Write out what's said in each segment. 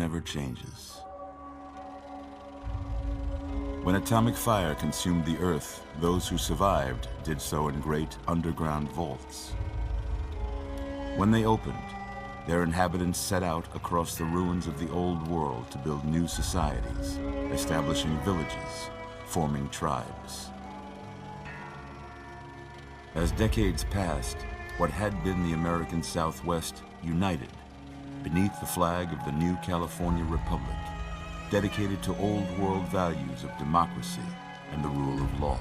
never changes. When atomic fire consumed the Earth, those who survived did so in great underground vaults. When they opened, their inhabitants set out across the ruins of the old world to build new societies, establishing villages, forming tribes. As decades passed, what had been the American Southwest united beneath the flag of the new California Republic, dedicated to old world values of democracy and the rule of law.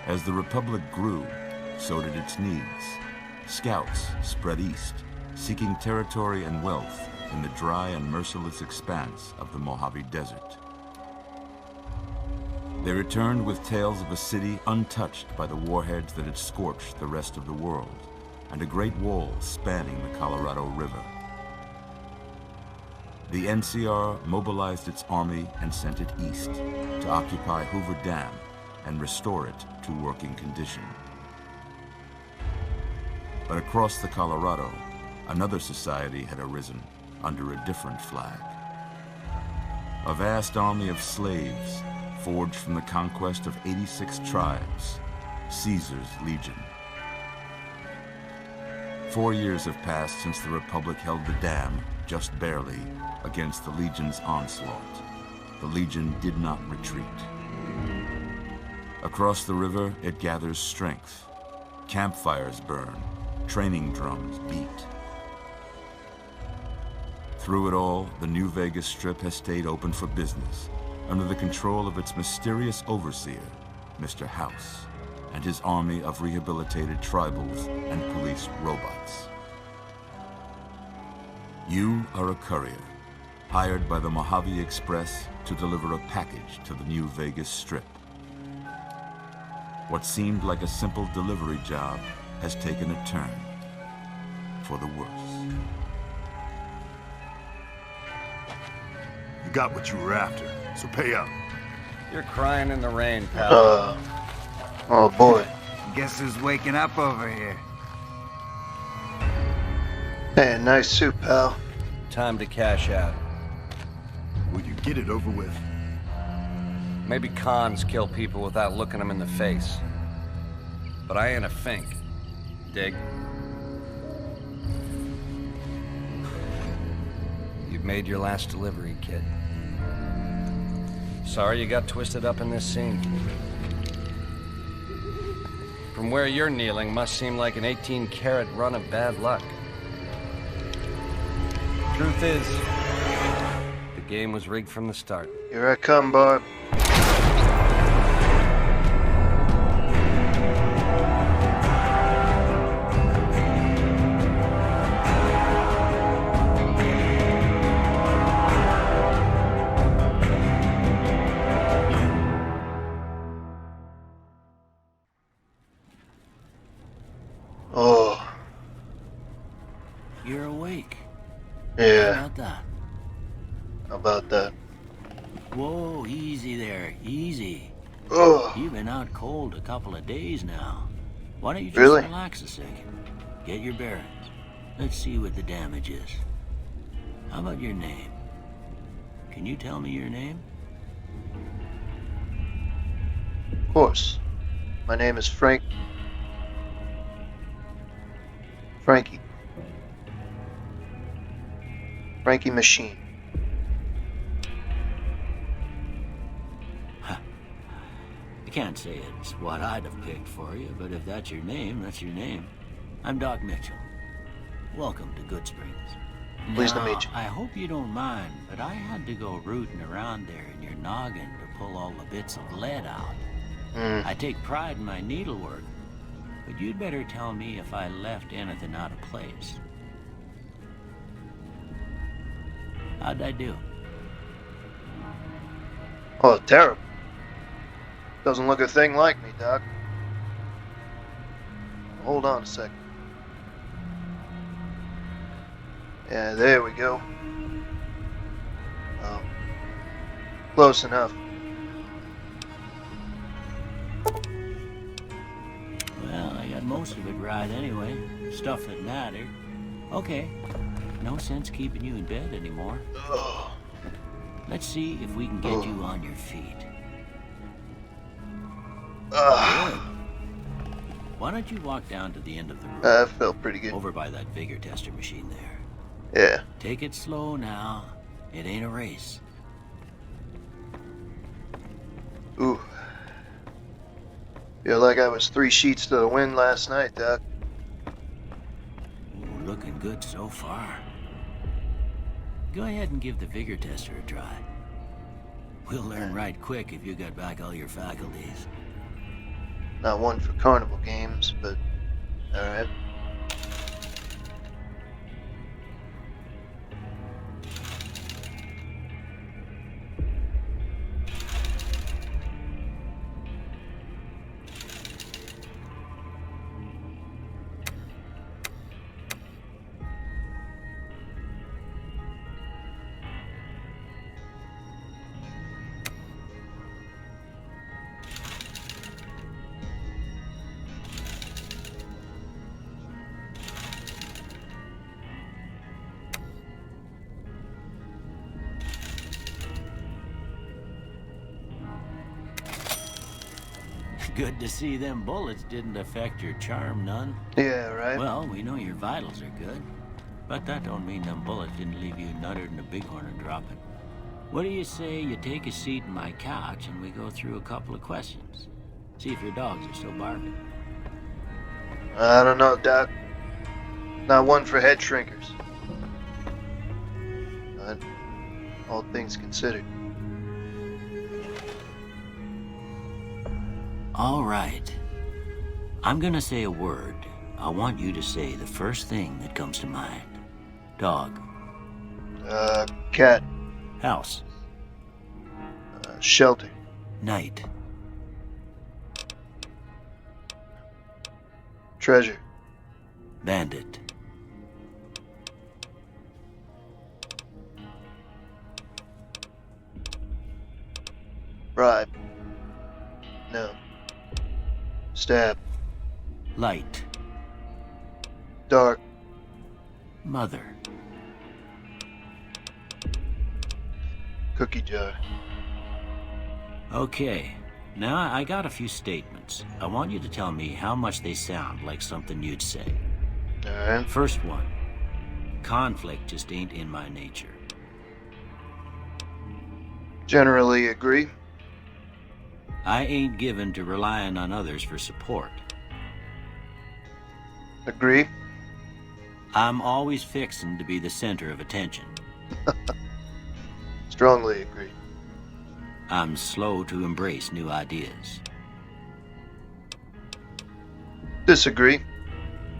As the Republic grew, so did its needs. Scouts spread east, seeking territory and wealth in the dry and merciless expanse of the Mojave Desert. They returned with tales of a city untouched by the warheads that had scorched the rest of the world, and a great wall spanning the Colorado River. The NCR mobilized its army and sent it east to occupy Hoover Dam and restore it to working condition. But across the Colorado, another society had arisen under a different flag. A vast army of slaves forged from the conquest of 86 tribes, Caesar's Legion. 4 years have passed since the Republic held the dam, just barely, against the Legion's onslaught. The Legion did not retreat. Across the river, it gathers strength. Campfires burn, training drums beat. Through it all, the New Vegas Strip has stayed open for business, under the control of its mysterious overseer, Mr. House, and his army of rehabilitated tribals and police robots. You are a courier, hired by the Mojave Express to deliver a package to the New Vegas Strip. What seemed like a simple delivery job has taken a turn for the worse. You got what you were after, so pay up. You're crying in the rain, pal. Oh boy. Guess who's waking up over here? Hey, nice suit, pal. Time to cash out. Will you get it over with? Maybe cons kill people without looking them in the face. But I ain't a fink. Dig? You've made your last delivery, kid. Sorry you got twisted up in this scene. From where you're kneeling must seem like an 18-carat run of bad luck. Truth is, the game was rigged from the start. Here I come, Barb. Oh. You're awake. Yeah. How about that? How about that? Whoa, easy there, easy. Oh. You've been out cold a couple of days now. Why don't you just Really? relax a second? Get your bearings. Let's see what the damage is. How about your name? Can you tell me your name? Of course. My name is Frankie. Frankie Machine. I can't say it's what I'd have picked for you, but if that's your name, that's your name. I'm Doc Mitchell. Welcome to Good Springs. Pleased to Now, meet you. I hope you don't mind, but I had to go rooting around there in your noggin to pull all the bits of lead out. I take pride in my needlework, but you'd better tell me if I left anything out of place. How'd I do? Oh, terrible. Doesn't look a thing like me, Doc. Hold on a second. Yeah, there we go. Oh, close enough. Well, I got most of it right anyway. Stuff that mattered. Okay. No sense keeping you in bed anymore. Ugh. Let's see if we can get you on your feet. Ugh. Why don't you walk down to the end of the room? That felt pretty good. Over by that vigor tester machine there. Yeah. Take it slow now. It ain't a race. Ooh. Feel like I was 3 sheets to the wind last night, Doc. Ooh, looking good so far. Go ahead and give the vigor tester a try. We'll learn right quick if you got back all your faculties. Not one for carnival games, but alright. Good to see them bullets didn't affect your charm none. Yeah, right? Well, we know your vitals are good. But that don't mean them bullets didn't leave you nuttered and a bighorn and dropping. What do you say you take a seat in my couch and we go through a couple of questions? See if your dogs are still barking. I don't know, Doc. Not one for head shrinkers. But all things considered. All right. I'm gonna say a word. I want you to say the first thing that comes to mind. Dog. Cat. House. Shelter. Night. Treasure. Bandit. Bribe. No. Stab. Light. Dark. Mother. Cookie jar. Okay. Now I got a few statements. I want you to tell me how much they sound like something you'd say. Alright. First one. Conflict just ain't in my nature. Generally agree. I ain't given to relying on others for support. Agree. I'm always fixin' to be the center of attention. Strongly agree. I'm slow to embrace new ideas. Disagree.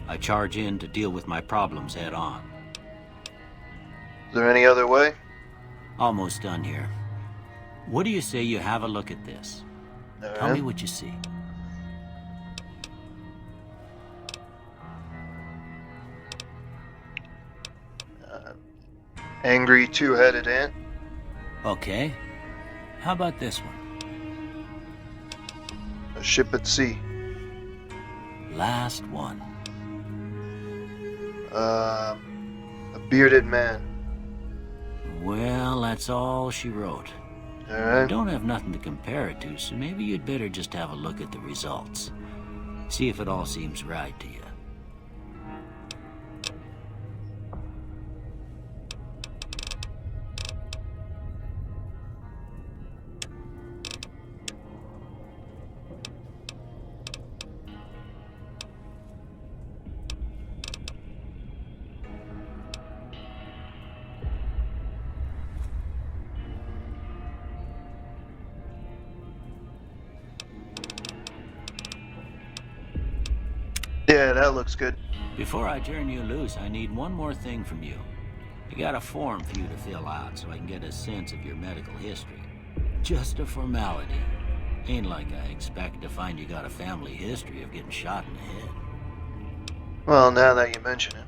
I charge in to deal with my problems head on. Is there any other way? Almost done here. What do you say you have a look at this? Tell me what you see. Angry two-headed ant. Okay. How about this one? A ship at sea. Last one. A bearded man. Well, that's all she wrote. I Alright. don't have nothing to compare it to, so maybe you'd better just have a look at the results. See if it all seems right to you. Yeah, that looks good. Before I turn you loose, I need one more thing from you. I got a form for you to fill out so I can get a sense of your medical history. Just a formality. Ain't like I expect to find you got a family history of getting shot in the head. Well, now that you mention it.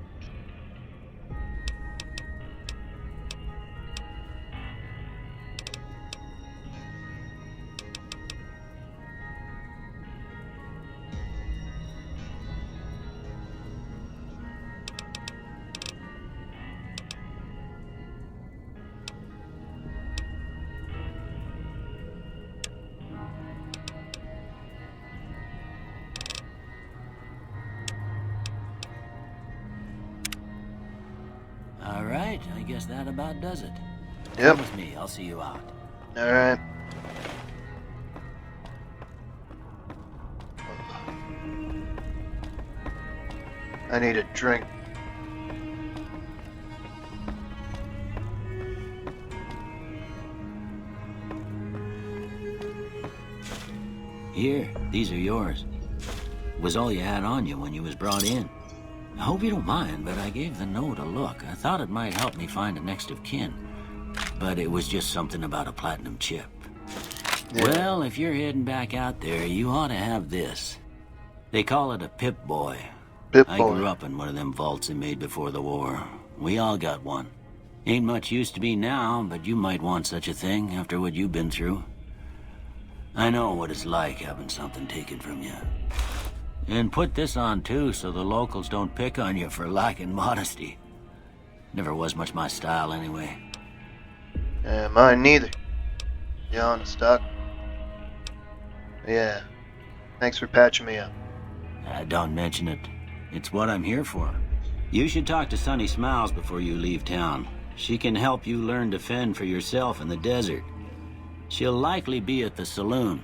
right, I guess that about does it. Yep. Come with me, I'll see you out. Alright. I need a drink. Here, these are yours. Was all you had on you when you was brought in. I hope you don't mind, but I gave the note a look. I thought it might help me find a next of kin. But it was just something about a platinum chip. Yeah. Well, if you're heading back out there, you ought to have this. They call it a Pip-Boy. I grew up in one of them vaults they made before the war. We all got one. Ain't much use to be now, but you might want such a thing after what you've been through. I know what it's like having something taken from you. And put this on too, so the locals don't pick on you for lacking modesty. Never was much my style anyway. Mine neither. You honest, Doc? Yeah. Thanks for patching me up. Don't mention it. It's what I'm here for. You should talk to Sunny Smiles before you leave town. She can help you learn to fend for yourself in the desert. She'll likely be at the saloon.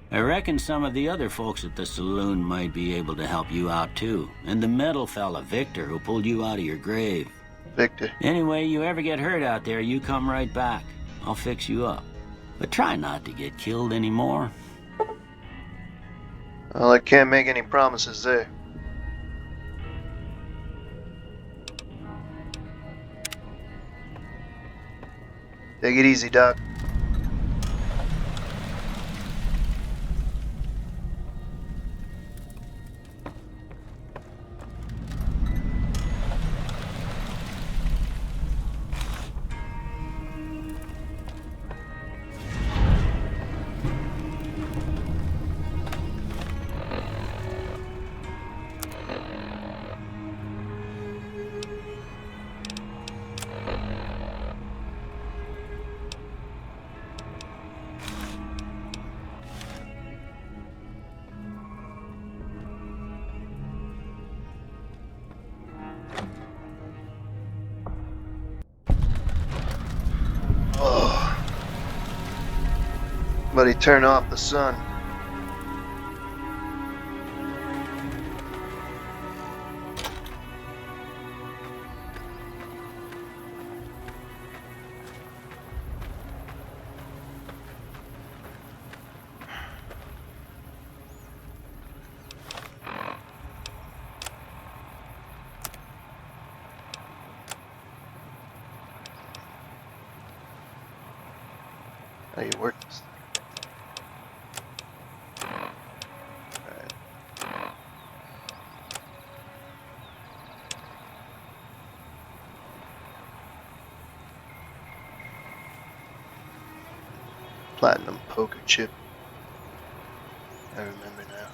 I reckon some of the other folks at the saloon might be able to help you out too. And the metal fella, Victor, who pulled you out of your grave. Victor. Anyway, you ever get hurt out there, you come right back. I'll fix you up. But try not to get killed anymore. Well, I can't make any promises there. Take it easy, Doc. Somebody turn off the sun. How you work this thing? Platinum poker chip. I remember now.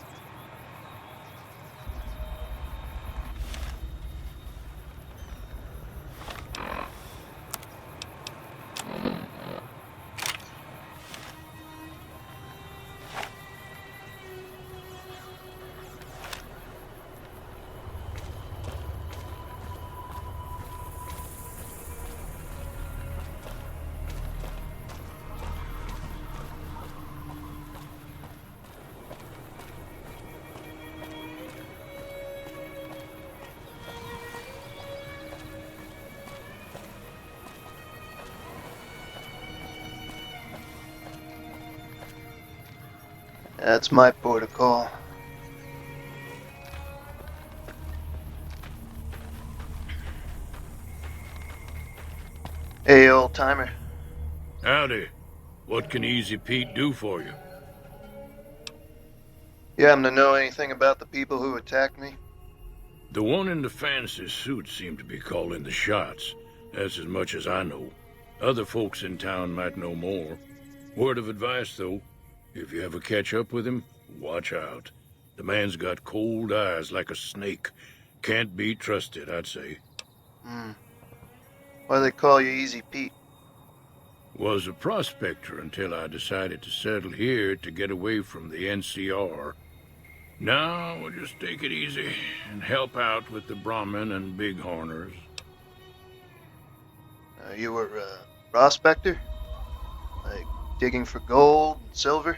That's my protocol. Hey, old timer. Howdy. What can Easy Pete do for you? You happen to know anything about the people who attacked me? The one in the fancy suit seemed to be calling the shots. That's as much as I know. Other folks in town might know more. Word of advice, though. If you ever catch up with him, watch out. The man's got cold eyes like a snake. Can't be trusted, I'd say. Why they call you Easy Pete? Was a prospector until I decided to settle here to get away from the NCR. Now we'll just take it easy and help out with the Brahmin and Bighorners. You were a prospector? Like digging for gold and silver?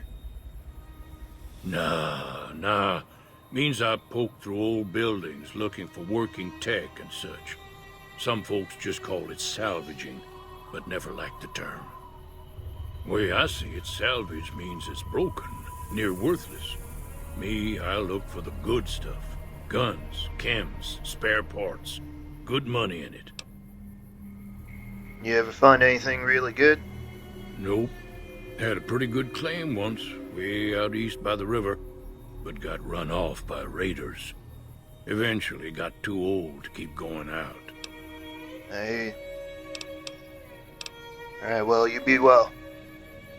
Nah. Means I poke through old buildings looking for working tech and such. Some folks just call it salvaging, but never liked the term. Way I see it, salvage means it's broken, near worthless. Me, I look for the good stuff. Guns, chems, spare parts. Good money in it. You ever find anything really good? Nope. Had a pretty good claim once, way out east by the river, but got run off by raiders. Eventually got too old to keep going out. Hey. Alright, well, you be well.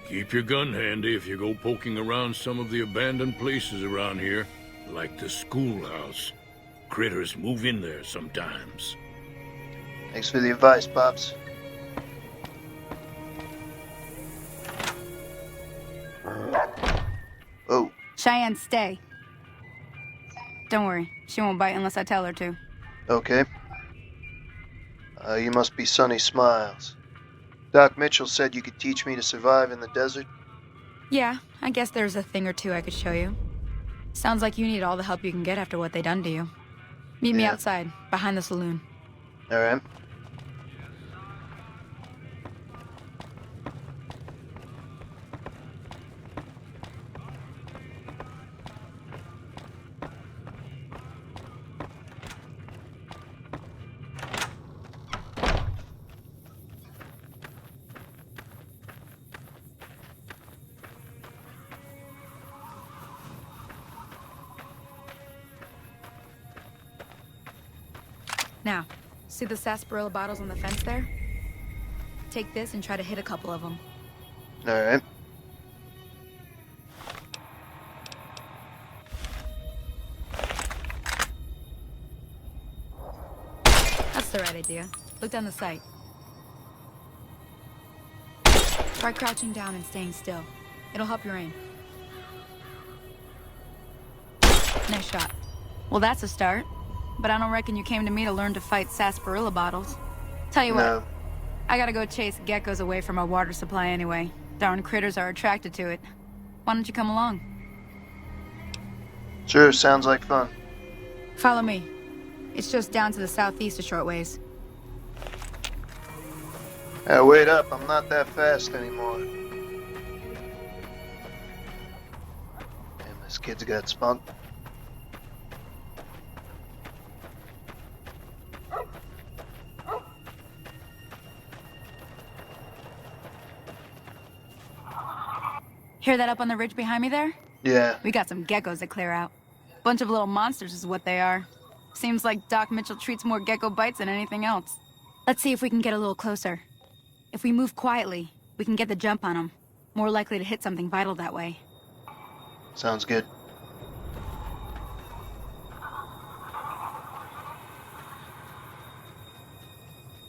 Keep your gun handy if you go poking around some of the abandoned places around here, like the schoolhouse. Critters move in there sometimes. Thanks for the advice, Pops. Oh. Cheyenne, stay. Don't worry, she won't bite unless I tell her to. Okay. You must be Sonny Smiles. Doc Mitchell said you could teach me to survive in the desert. Yeah, I guess there's a thing or two I could show you. Sounds like you need all the help you can get after what they done to you. Meet me outside, behind the saloon. Alright. Now, see the sarsaparilla bottles on the fence there? Take this and try to hit a couple of them. Alright. That's the right idea. Look down the sight. Try crouching down and staying still. It'll help your aim. Nice shot. Well, that's a start. But I don't reckon you came to me to learn to fight sarsaparilla bottles. Tell you what, I gotta go chase geckos away from our water supply anyway. Darn critters are attracted to it. Why don't you come along? Sure, sounds like fun. Follow me. It's just down to the southeast a short ways. Wait up, I'm not that fast anymore. Damn, this kid's got spunk. Hear that up on the ridge behind me there? Yeah. We got some geckos to clear out. Bunch of little monsters is what they are. Seems like Doc Mitchell treats more gecko bites than anything else. Let's see if we can get a little closer. If we move quietly, we can get the jump on them. More likely to hit something vital that way. Sounds good.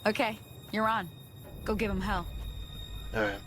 Okay, you're on. Go give them hell. Alright.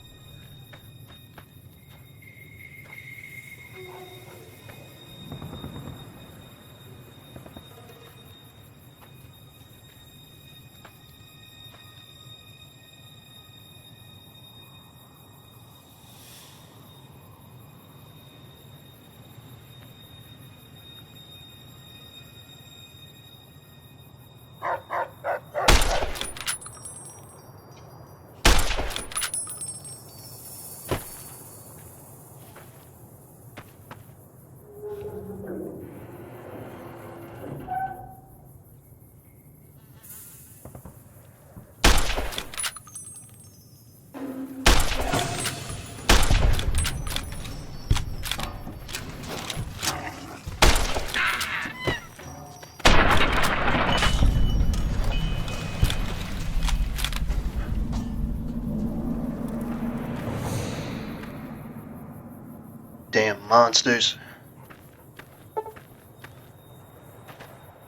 Damn monsters.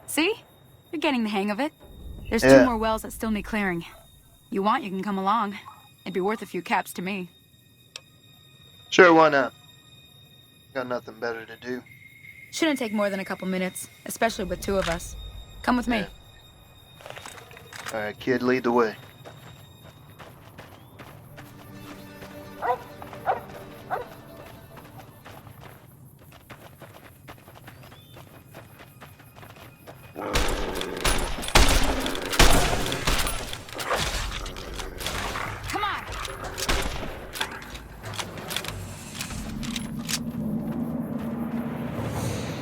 See? You're getting the hang of it. There's Yeah. 2 more wells that still need clearing. You want, you can come along. It'd be worth a few caps to me. Sure, why not? Got nothing better to do. Shouldn't take more than a couple minutes, especially with 2 of us. Come with me. Yeah. Alright, kid, lead the way.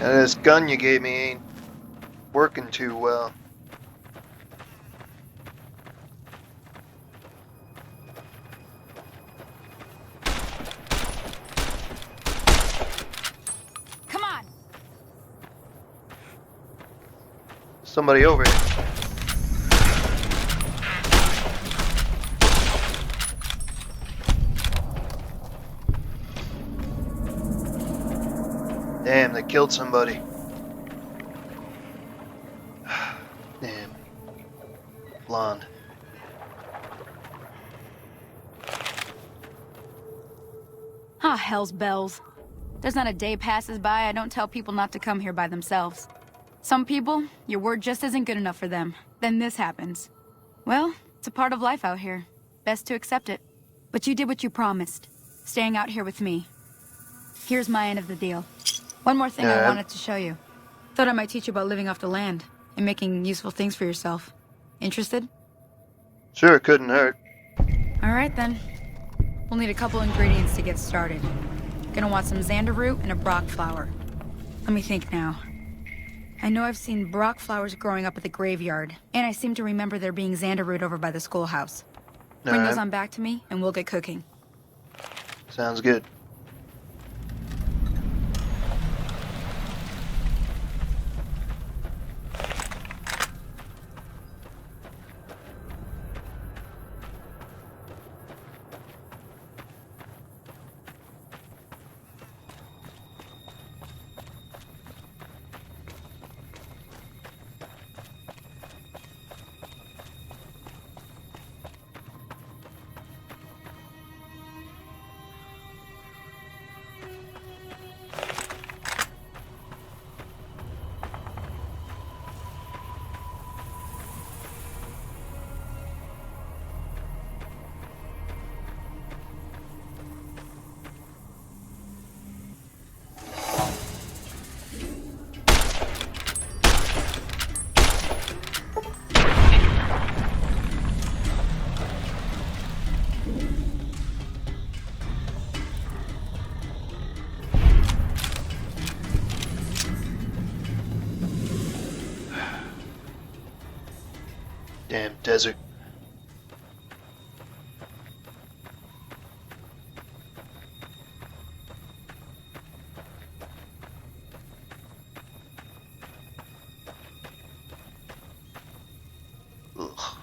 And this gun you gave me ain't working too well. Come on. Somebody over here. Damn, they killed somebody. Damn. Blonde. Ah, hell's bells. There's not a day passes by I don't tell people not to come here by themselves. Some people, your word just isn't good enough for them. Then this happens. Well, it's a part of life out here. Best to accept it. But you did what you promised. Staying out here with me. Here's my end of the deal. One more thing I wanted to show you. Thought I might teach you about living off the land and making useful things for yourself. Interested? Sure, couldn't hurt. Alright then. We'll need a couple ingredients to get started. Gonna want some xander root and a brock flower. Let me think now. I know I've seen brock flowers growing up at the graveyard, and I seem to remember there being xander root over by the schoolhouse. Bring those on back to me, and we'll get cooking. Sounds good. Damn desert. Ugh.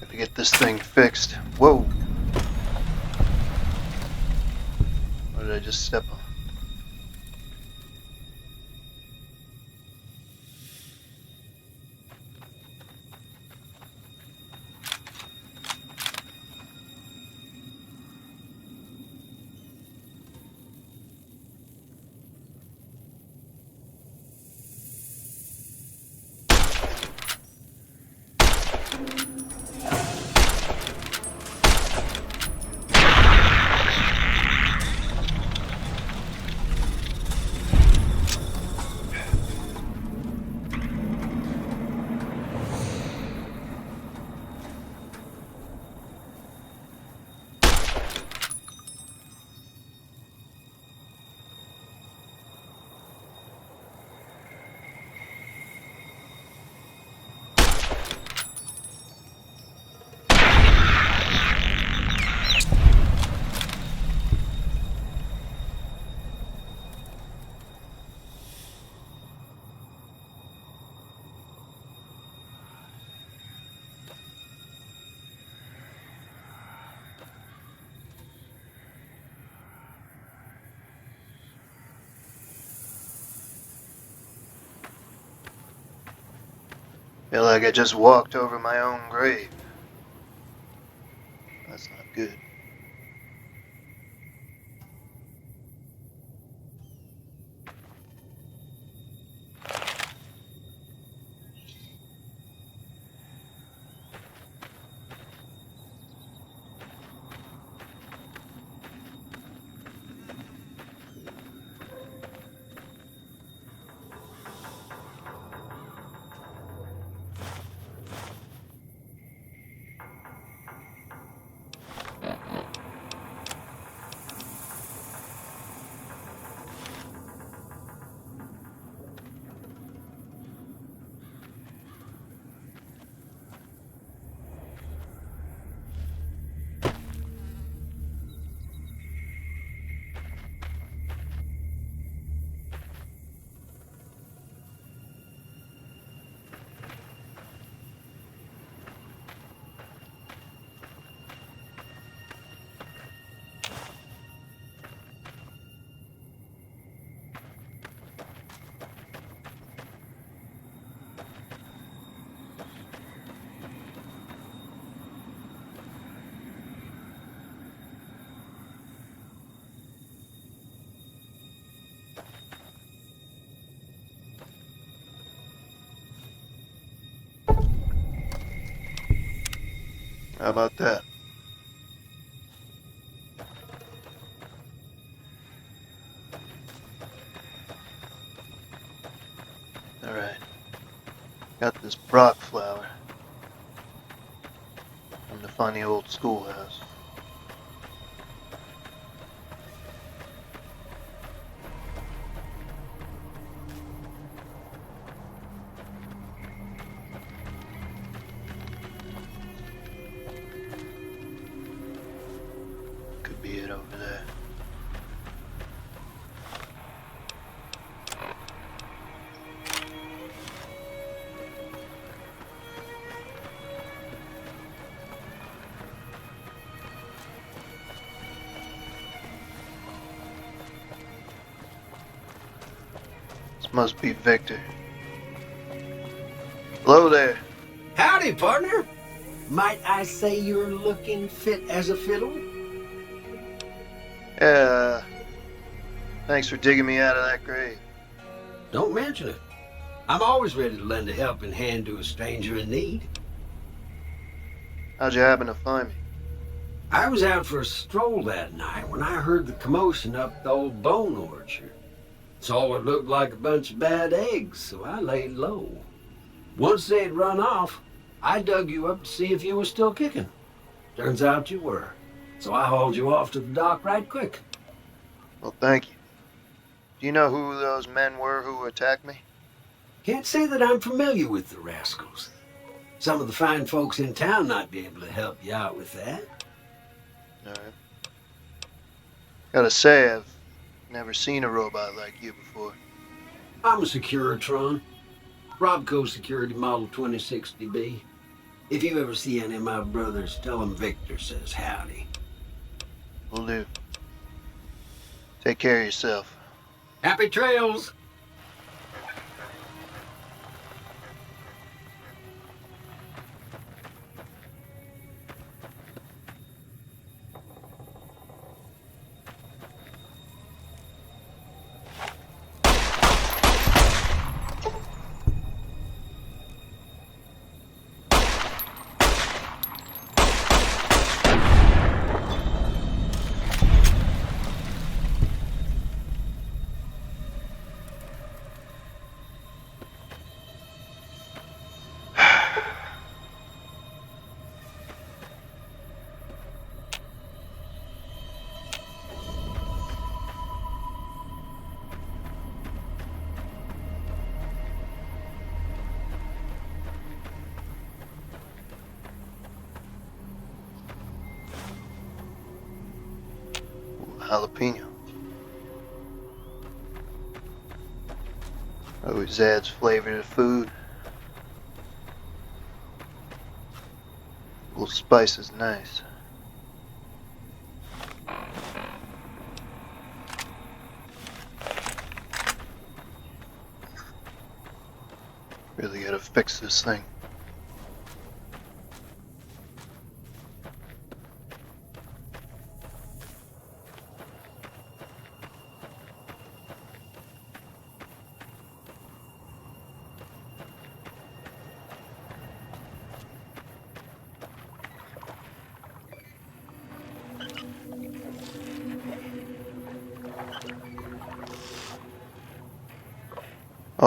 To get this thing fixed. Whoa. What did I just step on? Feel like I just walked over my own grave. That's not good. How about that? Alright. Got this Brock flower. I'm to find the old schoolhouse. Could be it over there. This must be Victor. Hello there. Howdy, partner. Might I say you're looking fit as a fiddle? Yeah, thanks for digging me out of that grave. Don't mention it. I'm always ready to lend a helping hand to a stranger in need. How'd you happen to find me? I was out for a stroll that night when I heard the commotion up the old bone orchard. Saw what looked like a bunch of bad eggs, so I laid low. Once they'd run off, I dug you up to see if you were still kicking. Turns out you were. So I hauled you off to the dock right quick. Well, thank you. Do you know who those men were who attacked me? Can't say that I'm familiar with the rascals. Some of the fine folks in town might be able to help you out with that. Alright. Gotta say, I've never seen a robot like you before. I'm a Securitron. Robco Security Model 2060B. If you ever see any of my brothers, tell them Victor says howdy. Will do. Take care of yourself. Happy trails! Jalapeno. Always adds flavor to food. A little spice is nice. Really gotta fix this thing.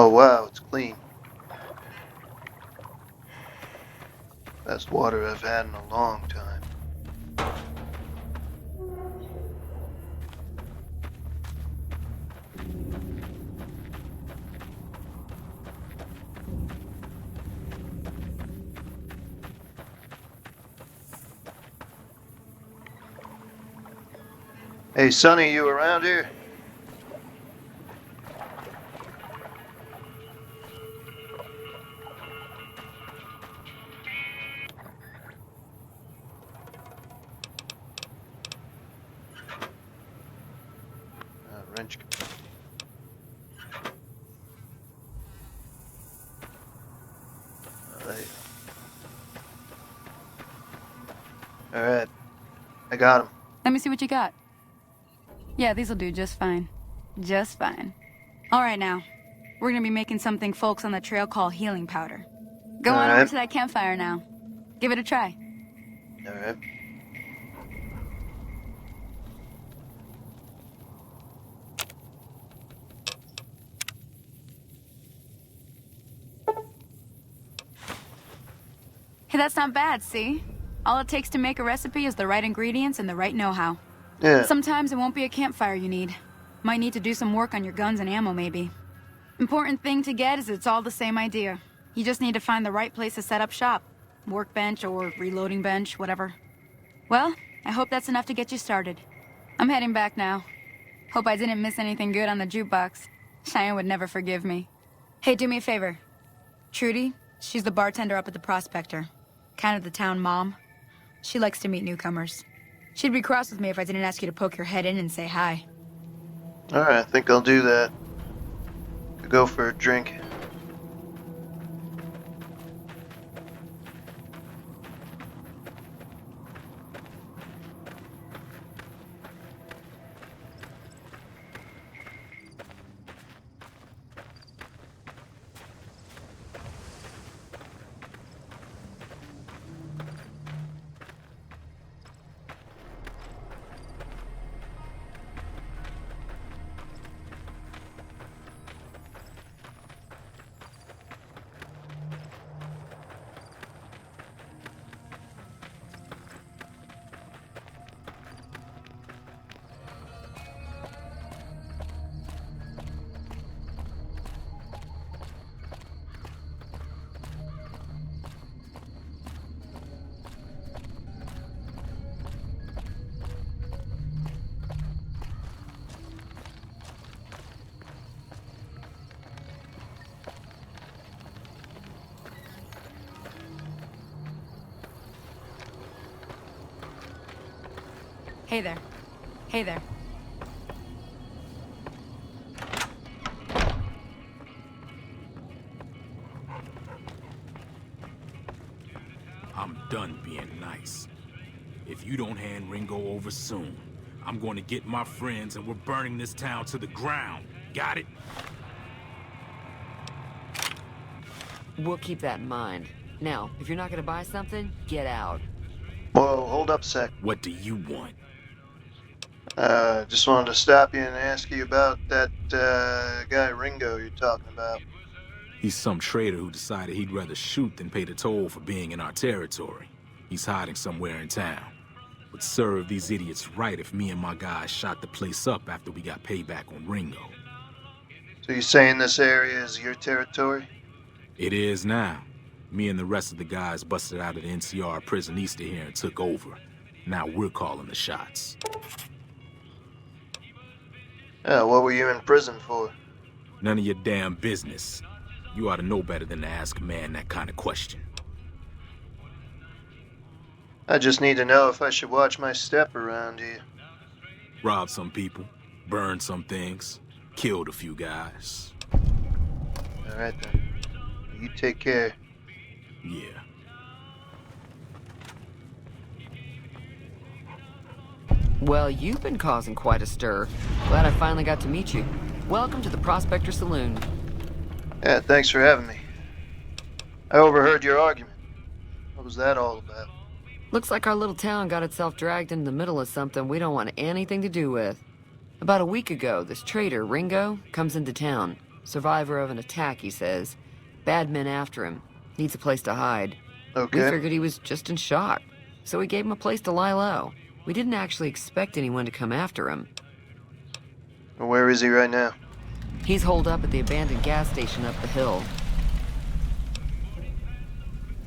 Oh wow, it's clean. Best water I've had in a long time. Hey, Sonny, you around here? Wrench. All right, I got him. Let me see what you got. Yeah, these'll do just fine. Just fine. All right, now. We're gonna be making something folks on the trail call healing powder. Go on over to that campfire now. Give it a try. All right. Hey, that's not bad, see? All it takes to make a recipe is the right ingredients and the right know-how. Yeah. Sometimes it won't be a campfire you need. Might need to do some work on your guns and ammo, maybe. Important thing to get is it's all the same idea. You just need to find the right place to set up shop. Workbench or reloading bench, whatever. Well, I hope that's enough to get you started. I'm heading back now. Hope I didn't miss anything good on the jukebox. Cheyenne would never forgive me. Hey, do me a favor. Trudy, she's the bartender up at the Prospector. Kind of the town mom. She likes to meet newcomers. She'd be cross with me if I didn't ask you to poke your head in and say hi. Alright, I think I'll do that. Go for a drink. Hey there. Hey there. I'm done being nice. If you don't hand Ringo over soon, I'm going to get my friends and we're burning this town to the ground. Got it? We'll keep that in mind. Now, if you're not gonna buy something, get out. Whoa, hold up a sec. What do you want? Just wanted to stop you and ask you about that, guy Ringo you're talking about. He's some traitor who decided he'd rather shoot than pay the toll for being in our territory. He's hiding somewhere in town. Would serve these idiots right if me and my guys shot the place up after we got payback on Ringo. So you saying this area is your territory? It is now. Me and the rest of the guys busted out of the NCR prison east of here and took over. Now we're calling the shots. Yeah, what were you in prison for? None of your damn business. You ought to know better than to ask a man that kind of question. I just need to know if I should watch my step around here. Robbed some people, burned some things, killed a few guys. Alright then. You take care. Yeah. Well, you've been causing quite a stir. Glad I finally got to meet you. Welcome to the Prospector Saloon. Yeah, thanks for having me. I overheard your argument. What was that all about? Looks like our little town got itself dragged into the middle of something we don't want anything to do with. About a week ago, this traitor, Ringo, comes into town. Survivor of an attack, he says. Bad men after him. Needs a place to hide. Okay. We figured he was just in shock, so we gave him a place to lie low. We didn't actually expect anyone to come after him. Where is he right now? He's holed up at the abandoned gas station up the hill.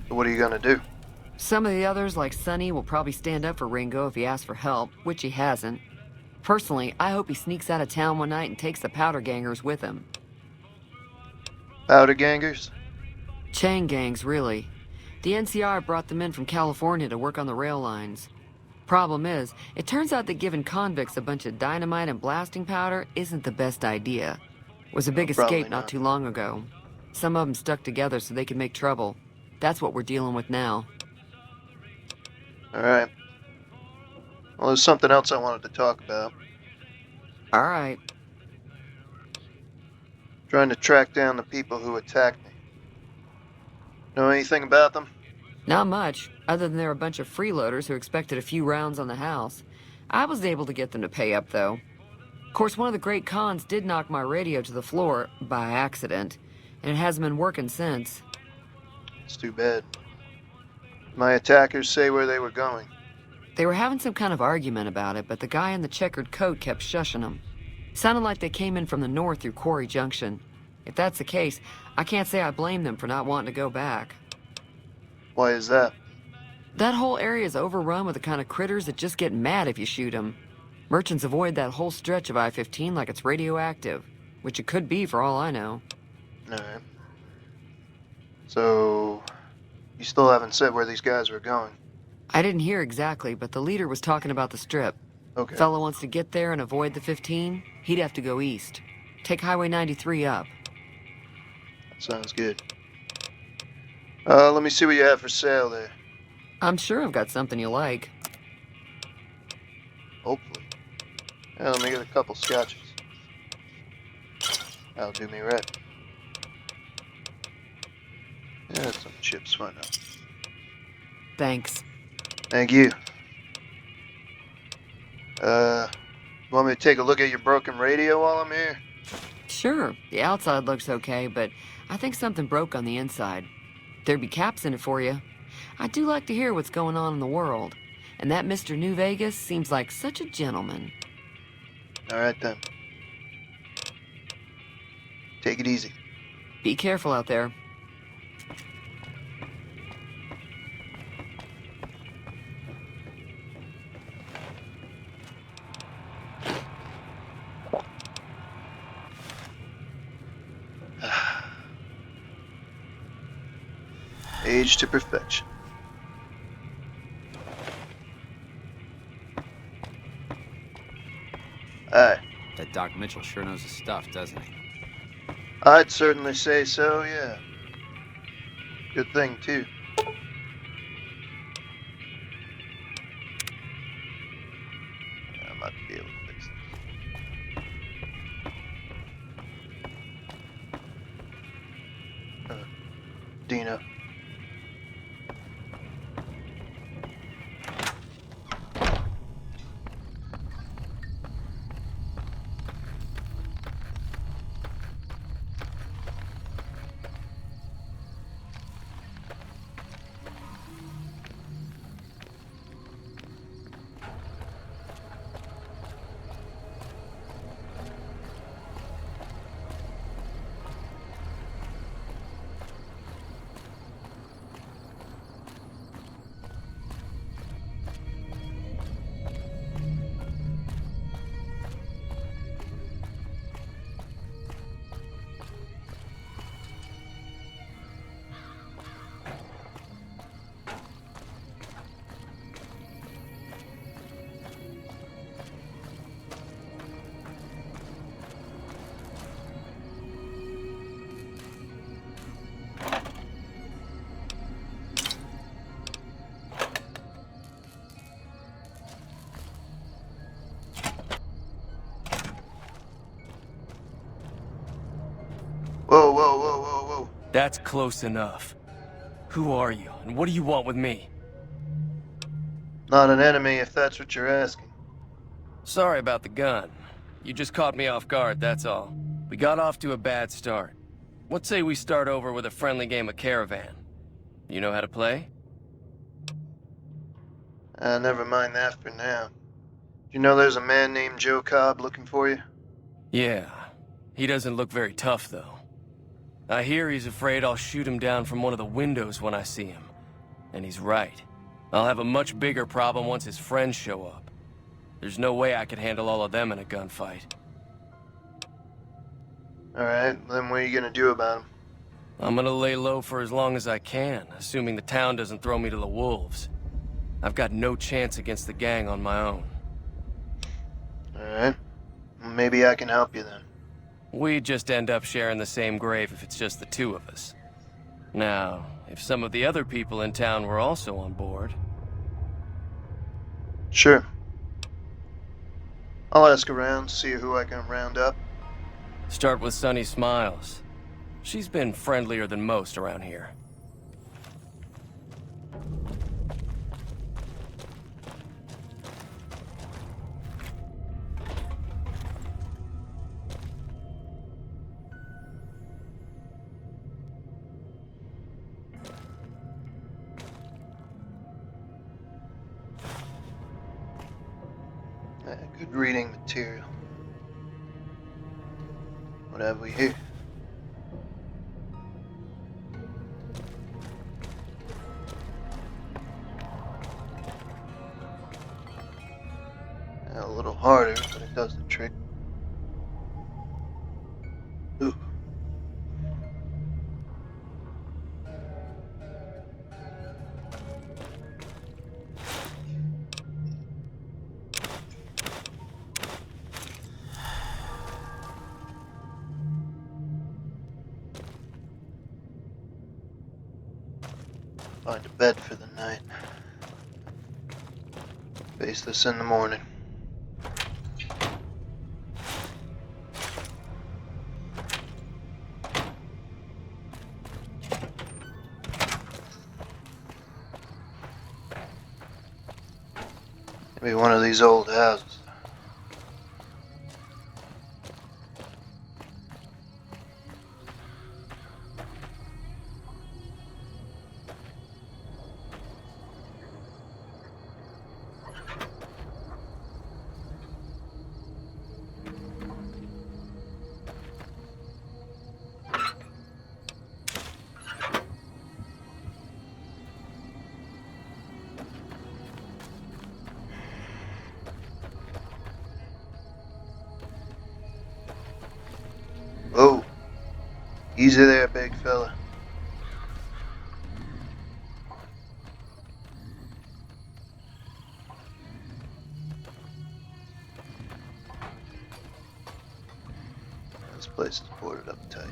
What are you gonna do? Some of the others, like Sonny, will probably stand up for Ringo if he asks for help, which he hasn't. Personally, I hope he sneaks out of town one night and takes the powder gangers with him. Powder gangers? Chain gangs, really. The NCR brought them in from California to work on the rail lines. Problem is, it turns out that giving convicts a bunch of dynamite and blasting powder isn't the best idea. It was a big escape not too long ago. Some of them stuck together so they could make trouble. That's what we're dealing with now. Alright. Well, there's something else I wanted to talk about. Alright. Trying to track down the people who attacked me. Know anything about them? Not much, other than they're a bunch of freeloaders who expected a few rounds on the house. I was able to get them to pay up, though. Of course, one of the great cons did knock my radio to the floor, by accident, and it hasn't been working since. It's too bad. My attackers say where they were going. They were having some kind of argument about it, but the guy in the checkered coat kept shushing them. Sounded like they came in from the north through Quarry Junction. If that's the case, I can't say I blame them for not wanting to go back. Why is that? That whole area is overrun with the kind of critters that just get mad if you shoot them. Merchants avoid that whole stretch of I-15 like it's radioactive, which it could be for all I know. Alright. So, you still haven't said where these guys were going? I didn't hear exactly, but the leader was talking about the strip. Okay. Fellow wants to get there and avoid the 15, he'd have to go east. Take Highway 93 up. That sounds good. Let me see what you have for sale there. I'm sure I've got something you like. Hopefully. Yeah, let me get a couple scotches. That'll do me right. Yeah, some chips, why not? Thanks. Thank you. Want me to take a look at your broken radio while I'm here? Sure, the outside looks okay, but I think something broke on the inside. There'd be caps in it for you. I do like to hear what's going on in the world. And that Mr. New Vegas seems like such a gentleman. Alright then. Take it easy. Be careful out there. Age to perfection. Aye. That Doc Mitchell sure knows his stuff, doesn't he? I'd certainly say so, yeah. Good thing, too. I might be able to fix this. Dina. Whoa, whoa, whoa, whoa, whoa. That's close enough. Who are you, and what do you want with me? Not an enemy, if that's what you're asking. Sorry about the gun. You just caught me off guard, that's all. We got off to a bad start. What say we start over with a friendly game of Caravan? You know how to play? Never mind that for now. You know there's a man named Joe Cobb looking for you? Yeah. He doesn't look very tough, though. I hear he's afraid I'll shoot him down from one of the windows when I see him. And he's right. I'll have a much bigger problem once his friends show up. There's no way I could handle all of them in a gunfight. Alright, then what are you gonna do about him? I'm gonna lay low for as long as I can, assuming the town doesn't throw me to the wolves. I've got no chance against the gang on my own. Alright. Maybe I can help you then. We'd just end up sharing the same grave if it's just the two of us. Now, if some of the other people in town were also on board... Sure. I'll ask around, see who I can round up. Start with Sunny Smiles. She's been friendlier than most around here. Good reading material. What have we here? A little harder, but it does the trick. Ooh. Find a bed for the night. Face this in the morning. Maybe one of these old houses. Whoa. Easy there, big fella. This place is boarded up tight.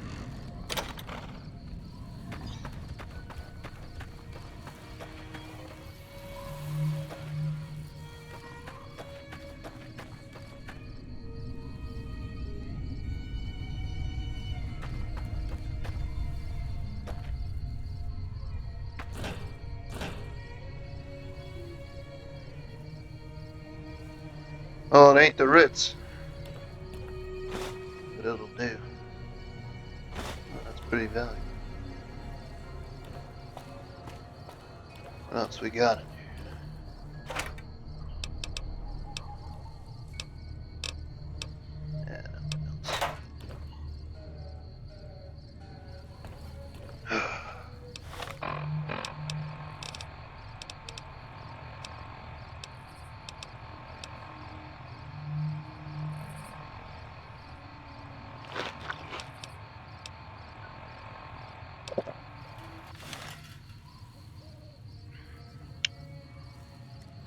Oh, it ain't the Ritz. But it'll do. Oh, that's pretty valuable. What else we got in here? Yeah, nothing else.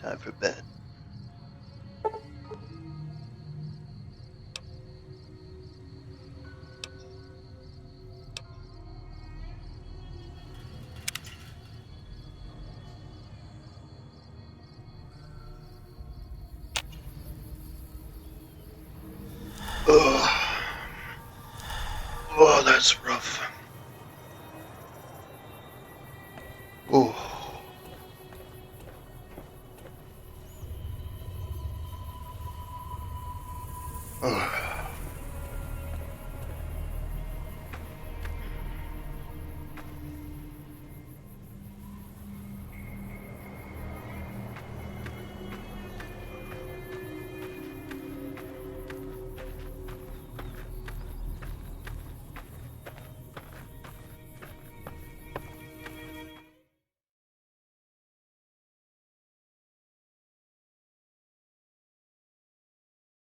Time for bed.